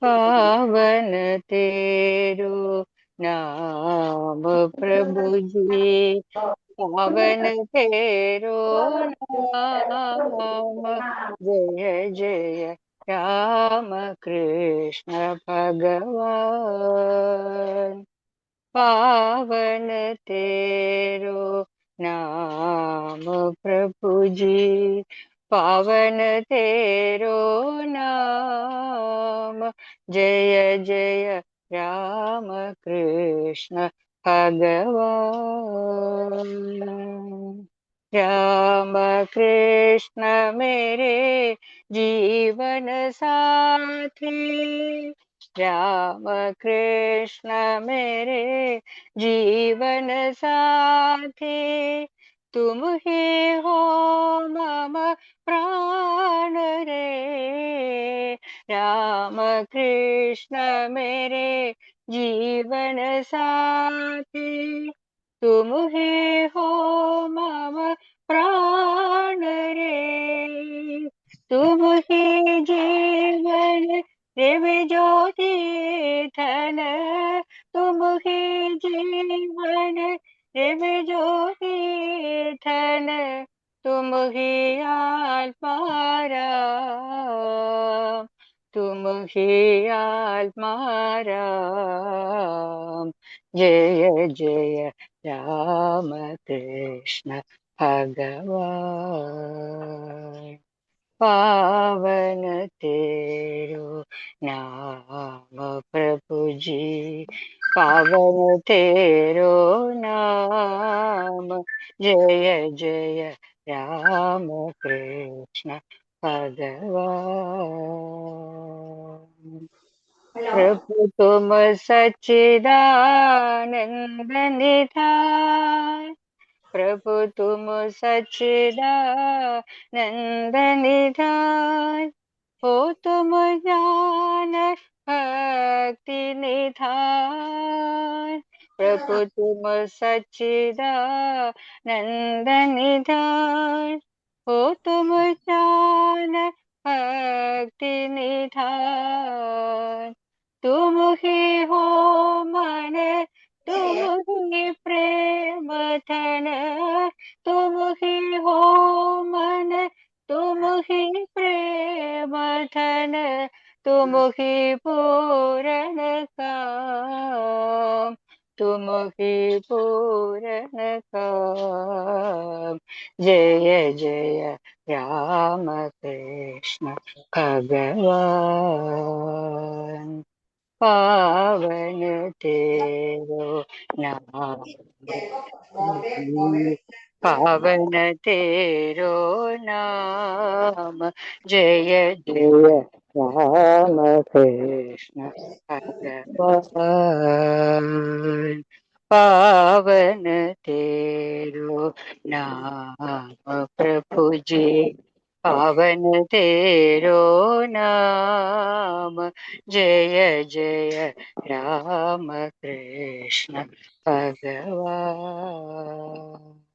पावन तेरो नाम प्रभु जी। पावन तेरो नाम। जय जय राम कृष्ण भगवान। पावन तेरो नाम प्रभु जी। पावन तेरो नाम। जय जय राम कृष्ण भगवान। राम कृष्ण मेरे जीवन साथी। राम कृष्ण मेरे जीवन साथी। तुम ही हो मम प्राण रे। राम कृष्ण मेरे जीवन साथी। तुम ही हो मम प्राण रे। तुम ही जीवन रे ज्योति धन। तुम ही जीवन रे ज्योति धन। तुम ही आत्मारा। तुम ही आत्मारा। जय जय राम कृष्ण भगवान। पावन तेरो नाम प्रभु जी। पावन तेरो नाम। जय जय राम कृष्ण भगवान। प्रभु तुम सच्चिदानंद निधान। प्रभु तुम सच्चिदानंद निधान। हो तुम ज्ञान भक्ति निधान। प्रभु तुम सच्चिदानंद निधान। हो तुम ज्ञान भक्ति निधान। तुम ही हो मन। तुम ही प्रेम धन। तुम ही हो मन। तुम ही प्रेम धन। तुम ही पूरन काम। तुम ही पूरन काम। जय जय राम कृष्ण भगवान। पावन तेरो नाम। पावन तेरो नाम। जय जय राम कृष्ण भगवान। पावन तेरो नाम प्रभु जी। पावन तेरो नाम। जय जय राम कृष्ण भगवान।